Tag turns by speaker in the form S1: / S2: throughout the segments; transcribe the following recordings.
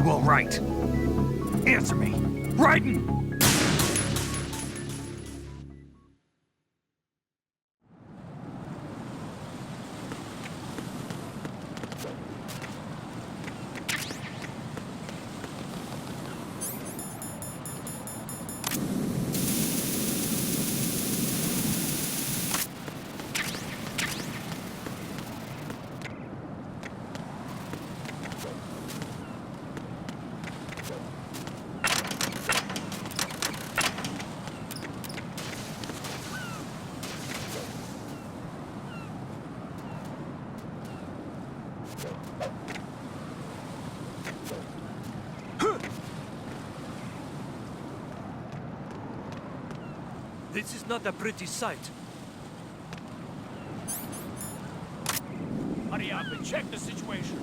S1: You all right? Answer me. Raiden!
S2: This is not a pretty sight.
S3: Hurry up and check the situation.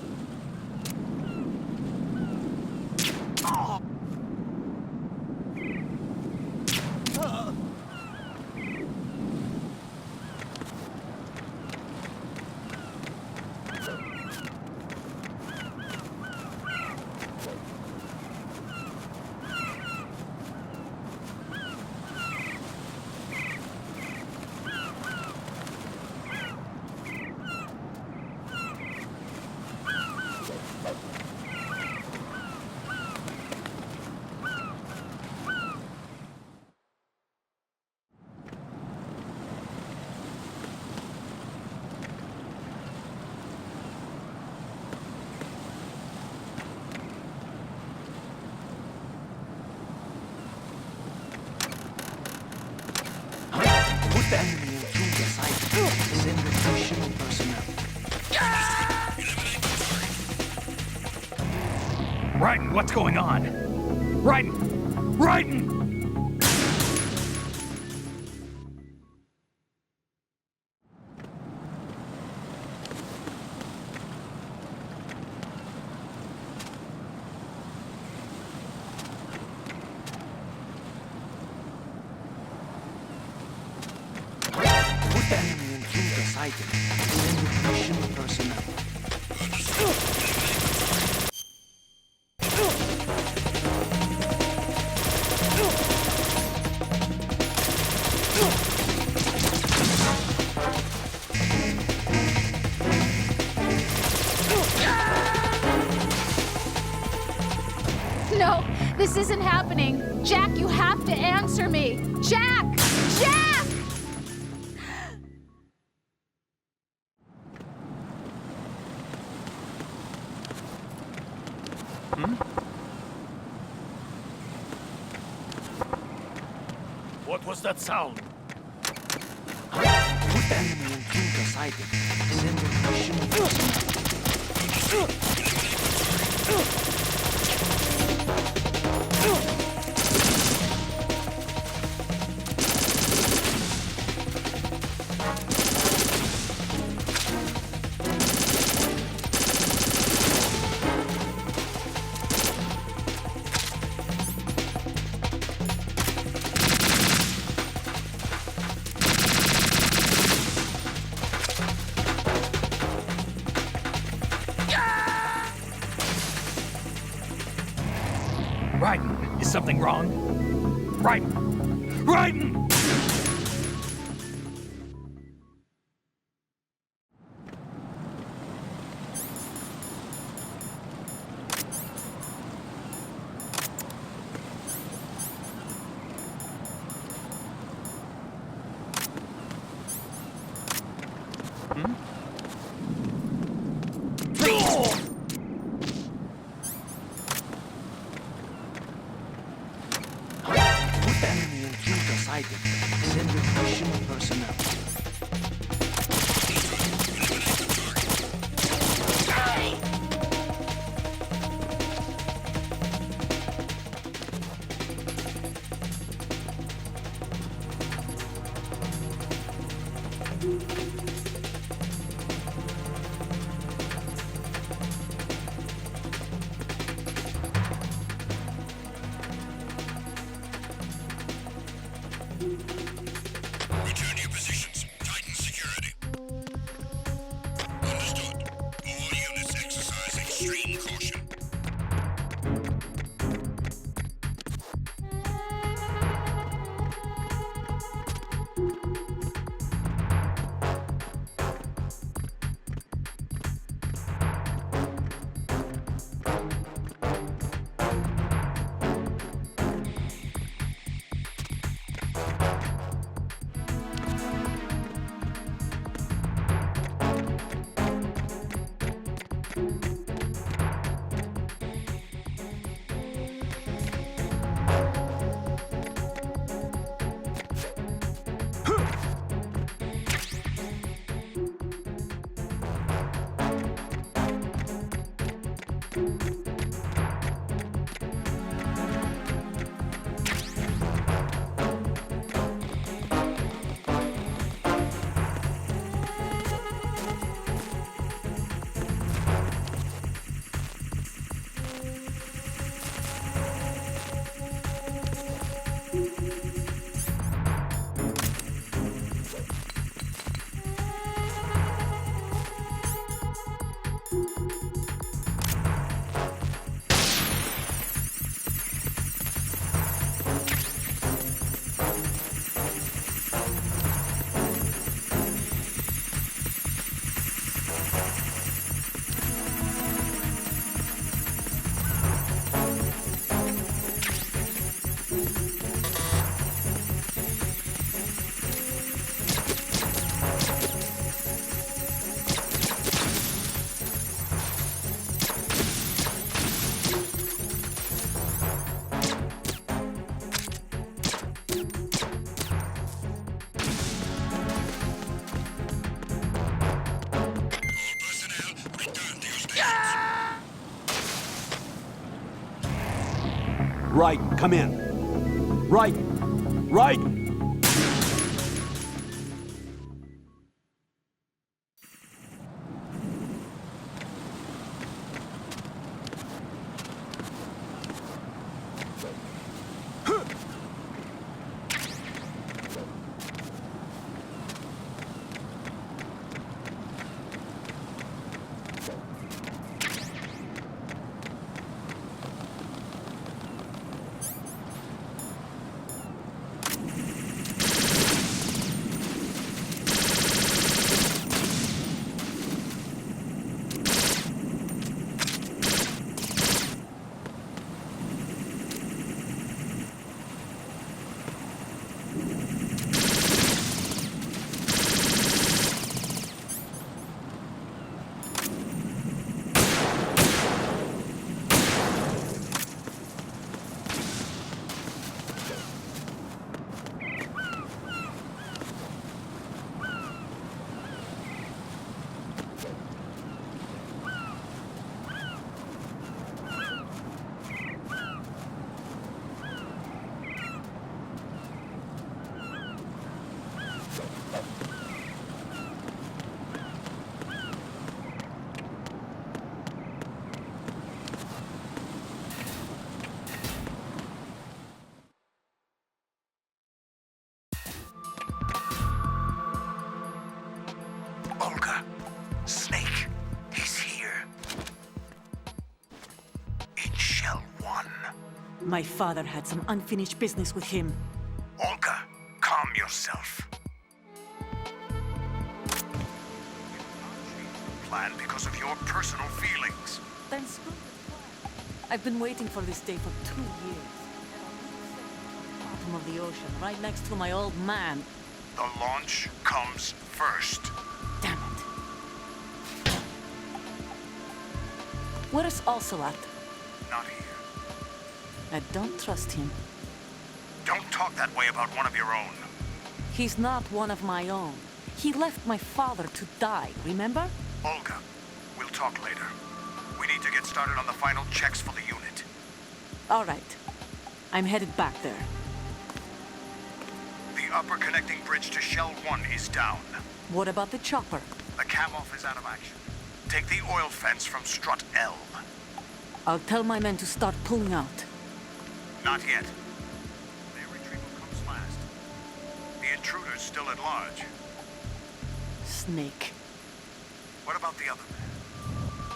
S4: Put the enemy into the site. Send additional personnel.
S1: Raiden, what's going on? Raiden! Raiden!
S4: Put the enemy into the site. Send additional personnel.
S5: No, this isn't happening. Jack, you have to answer me. Jack! Jack!
S3: What was that sound?
S4: Put the enemy into the site. Send additional personnel.
S1: Raiden, is something wrong? Raiden! Raiden!
S4: Put the enemy into the site. Send additional personnel.
S6: Return your positions. Right, come in. Right! Right!
S4: Olga, Snake, he's here. In Shell 1.
S7: My father had some unfinished business with him.
S4: Olga, calm yourself. Plan because of your personal feelings.
S7: Then screw the plan. I've been waiting for this day for 2 years. Bottom of the ocean, right next to my old man.
S4: The launch comes first.
S7: Damn it. Where is Ocelot?
S4: Not here.
S7: I don't trust him.
S4: Don't talk that way about one of your own.
S7: He's not one of my own. He left my father to die, remember?
S4: Olga, we'll talk later. We need to get started on the final checks for the unit.
S7: All right. I'm headed back there.
S4: The upper connecting bridge to Shell 1 is down.
S7: What about the chopper?
S4: The cam-off is out of action. Take the oil fence from strut L.
S7: I'll tell my men to start pulling out.
S4: Not yet. Their retrieval comes last. The intruder's still at large.
S7: Snake.
S4: What about the other man?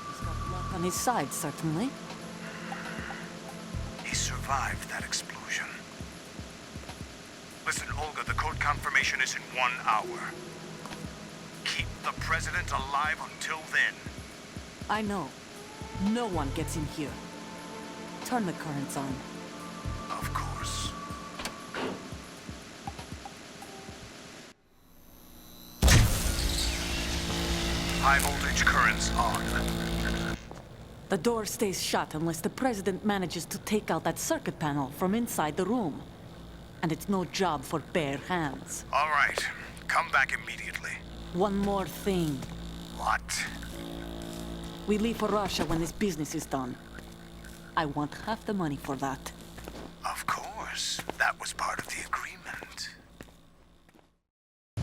S7: He's got luck on his side, certainly.
S4: He survived that explosion. Listen, Olga, the code confirmation is in 1 hour. Keep the president alive until then.
S7: I know. No one gets in here. Turn the currents on.
S4: Of course. High voltage currents on.
S7: The door stays shut unless the president manages to take out that circuit panel from inside the room. And it's no job for bare hands.
S4: All right. Come back immediately.
S7: One more thing.
S4: What?
S7: We leave for Russia when this business is done. I want half the money for that.
S4: Of course. That was part of the agreement.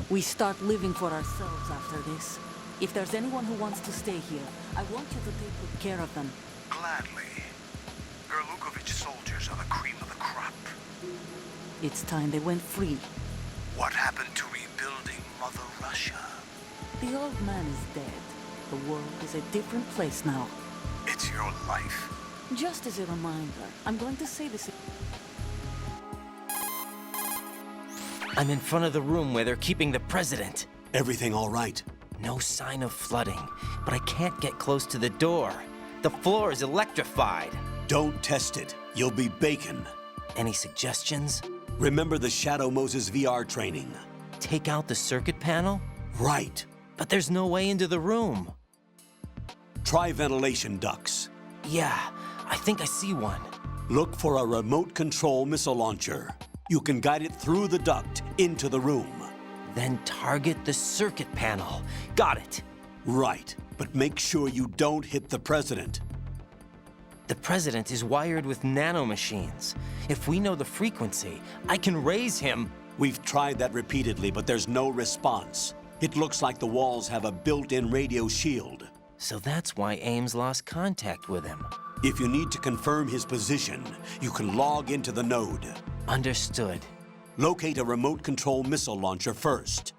S7: We start living for ourselves after this. If there's anyone who wants to stay here, I want you to take good care of them.
S4: Gladly. Gerlukovich soldiers are the cream of the crop.
S7: It's time they went free.
S4: What happened to rebuilding Mother Russia?
S7: The old man is dead. The world is a different place now.
S4: It's your life.
S7: Just as a reminder, I'm going to say this.
S8: I'm in front of the room where they're keeping the president.
S6: Everything all right?
S8: No sign of flooding, but I can't get close to the door. The floor is electrified.
S6: Don't test it. You'll be bacon.
S8: Any suggestions?
S6: Remember the Shadow Moses VR training?
S8: Take out the circuit panel?
S6: Right.
S8: But there's no way into the room.
S6: Try ventilation ducts.
S8: Yeah, I think I see one.
S6: Look for a remote control missile launcher. You can guide it through the duct into the room.
S8: Then target the circuit panel. Got it.
S6: Right, but make sure you don't hit the president.
S8: The president is wired with nanomachines. If we know the frequency, I can raise him.
S6: We've tried that repeatedly, but there's no response. It looks like the walls have a built-in radio shield.
S8: So that's why Ames lost contact with him.
S6: If you need to confirm his position, you can log into the node.
S8: Understood.
S6: Locate a remote control missile launcher first.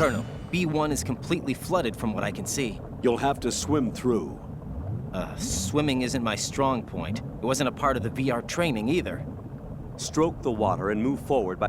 S8: Colonel, B1 is completely flooded from what I can see.
S6: You'll have to swim through.
S8: Swimming isn't my strong point. It wasn't a part of the VR training either.
S6: Stroke the water and move forward by...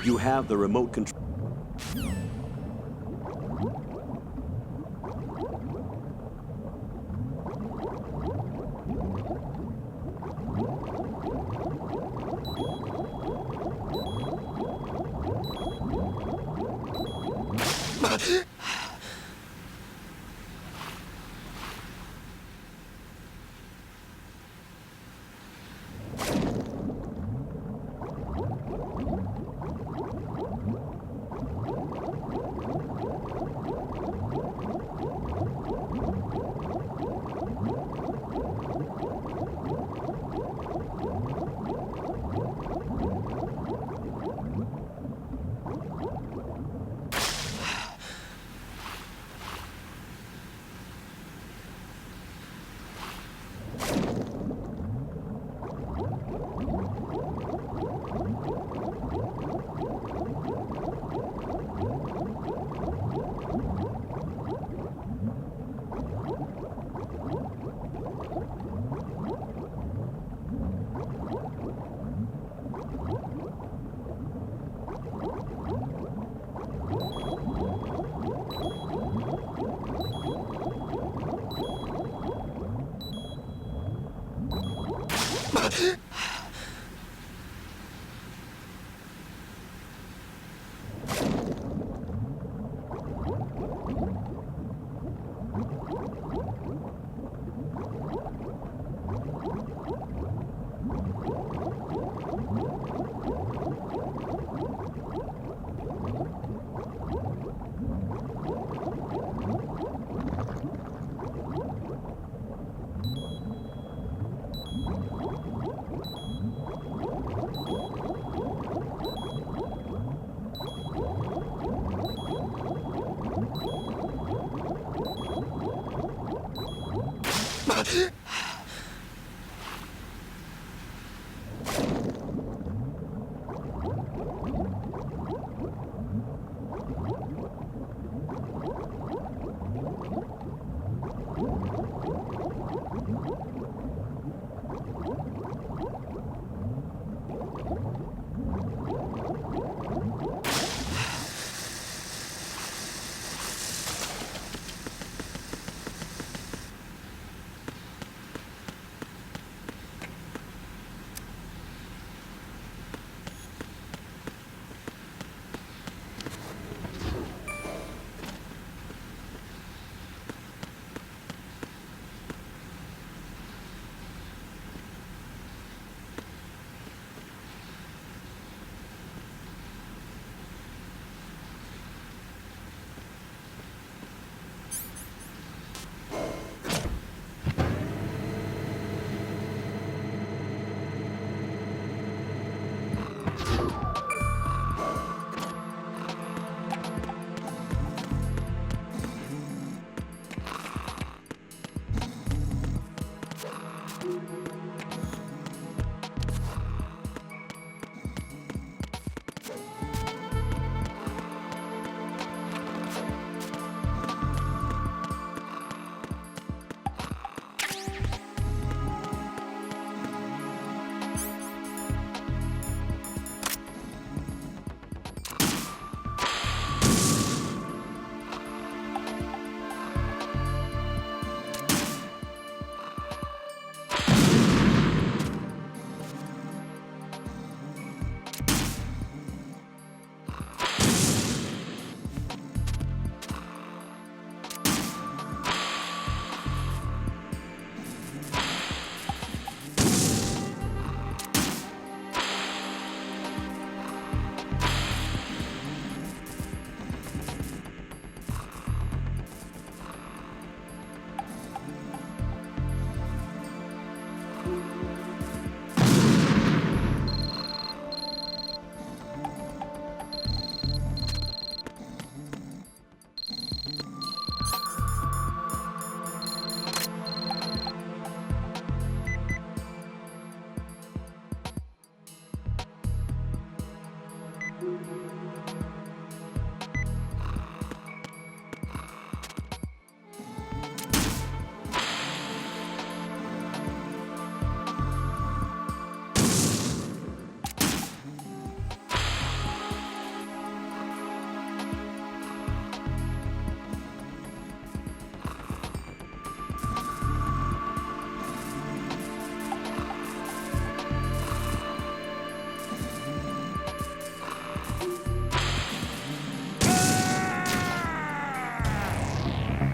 S6: You have the remote control.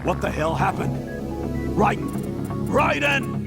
S6: What the hell happened? Raiden! Raiden!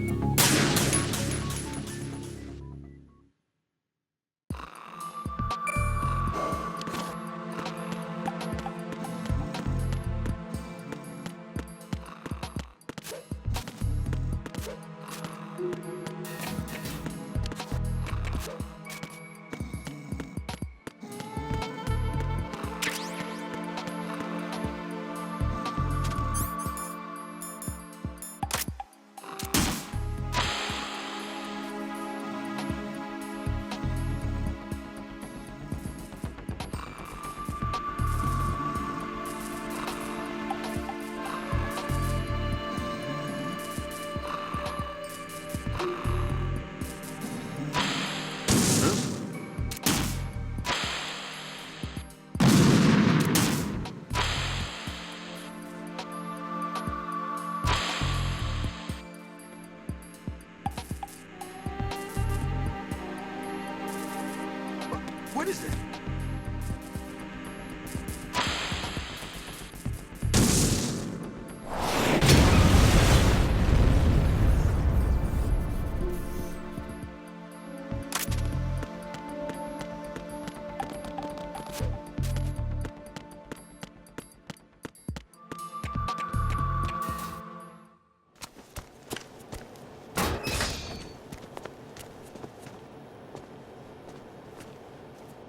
S1: What is it?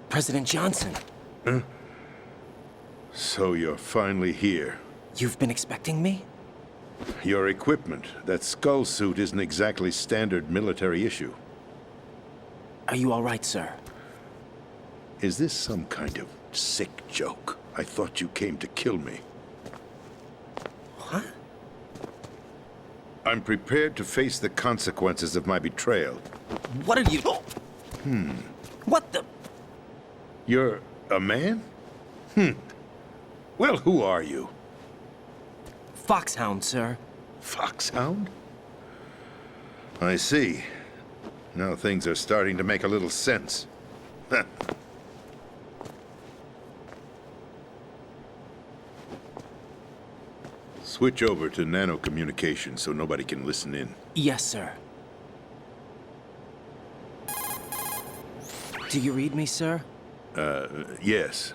S8: President Johnson,
S9: So you're finally here.
S8: you've been expecting me?
S9: Your equipment, that skull suit isn't exactly standard military issue.
S8: Are you all right, sir?
S9: Is this some kind of sick joke? I thought you came to kill me.
S8: What?
S9: I'm prepared to face the consequences of my betrayal.
S8: What are you... What the...
S9: You're a man? Well, who are you?
S8: Foxhound, sir.
S9: Foxhound? I see. Now things are starting to make a little sense. Switch over to nano-communication so nobody can listen in.
S8: Yes, sir. Do you read me, sir?
S9: Yes.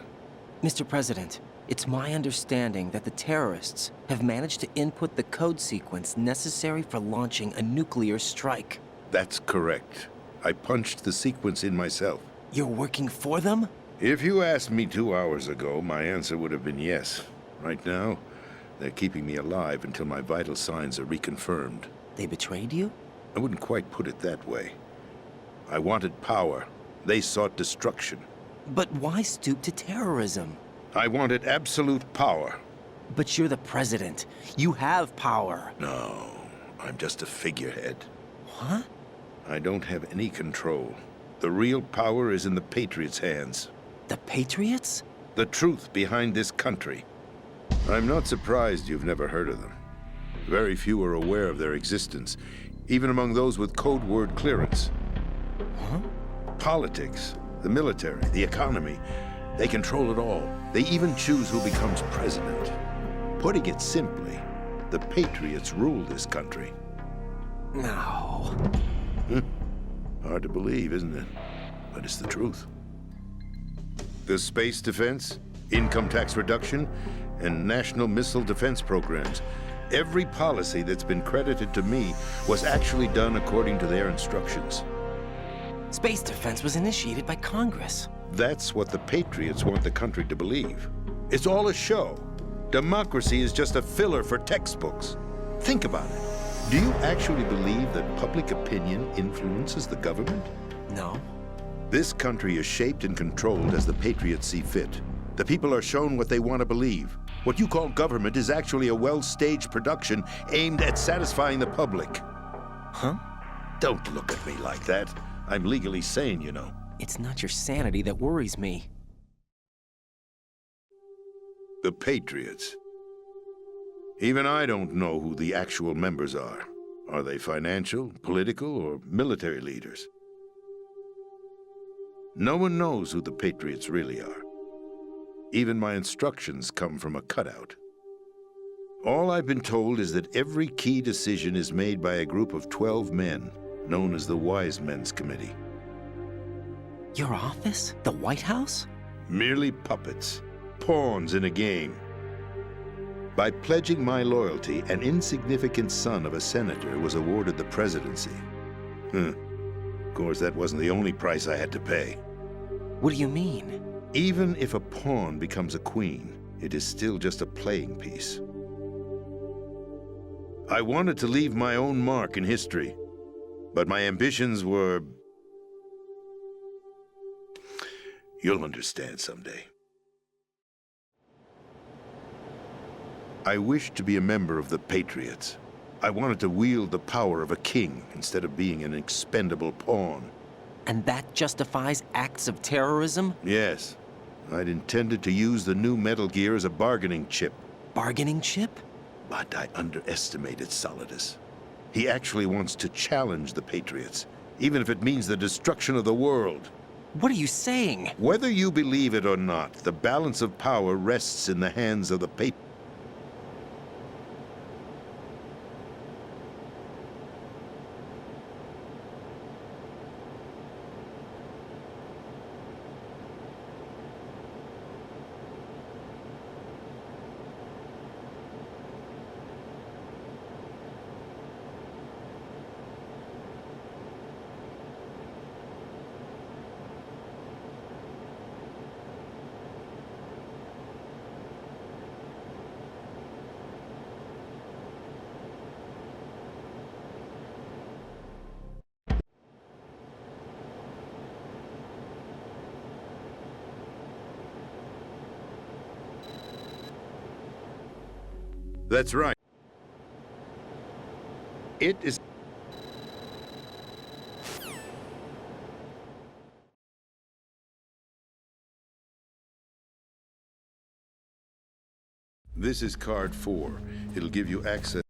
S8: Mr. President, it's my understanding that the terrorists have managed to input the code sequence necessary for launching a nuclear strike.
S9: That's correct. I punched the sequence in myself.
S8: You're working for them?
S9: If you asked me 2 hours ago, my answer would have been yes. Right now, they're keeping me alive until my vital signs are reconfirmed.
S8: They betrayed you?
S9: I wouldn't quite put it that way. I wanted power. They sought destruction.
S8: But why stoop to terrorism?
S9: I wanted absolute power.
S8: But you're the president. You have power.
S9: No, I'm just a figurehead.
S8: What?
S9: I don't have any control. The real power is in the Patriots' hands.
S8: The Patriots?
S9: The truth behind this country. I'm not surprised you've never heard of them. Very few are aware of their existence, even among those with code word clearance.
S8: Huh?
S9: Politics, the military, the economy, they control it all. They even choose who becomes president. Putting it simply, the Patriots rule this country.
S8: No.
S9: Hard to believe, isn't it? But it's the truth. The space defense, income tax reduction, and national missile defense programs. Every policy that's been credited to me was actually done according to their instructions.
S8: Space defense was initiated by Congress.
S9: That's what the Patriots want the country to believe. It's all a show. Democracy is just a filler for textbooks. Think about it. Do you actually believe that public opinion influences the government?
S8: No.
S9: This country is shaped and controlled as the Patriots see fit. The people are shown what they want to believe. What you call government is actually a well-staged production aimed at satisfying the public.
S8: Huh?
S9: Don't look at me like that. I'm legally sane, you know.
S8: It's not your sanity that worries me.
S9: The Patriots. Even I don't know who the actual members are. Are they financial, political, or military leaders? No one knows who the Patriots really are. Even my instructions come from a cutout. All I've been told is that every key decision is made by a group of 12 men, known as the Wise Men's Committee.
S8: Your office? The White House?
S9: Merely puppets, pawns in a game. By pledging my loyalty, an insignificant son of a senator was awarded the presidency. Of course, that wasn't the only price I had to pay.
S8: What do you mean?
S9: Even if a pawn becomes a queen, it is still just a playing piece. I wanted to leave my own mark in history, but my ambitions were... You'll understand someday. I wished to be a member of the Patriots. I wanted to wield the power of a king instead of being an expendable pawn.
S8: And that justifies acts of terrorism?
S9: Yes. I'd intended to use the new Metal Gear as a bargaining chip.
S8: Bargaining chip?
S9: But I underestimated Solidus. He actually wants to challenge the Patriots, even if it means the destruction of the world.
S8: What are you saying?
S9: Whether you believe it or not, the balance of power rests in the hands of the Patriots. That's right. It is... This is card 4. It'll give you access...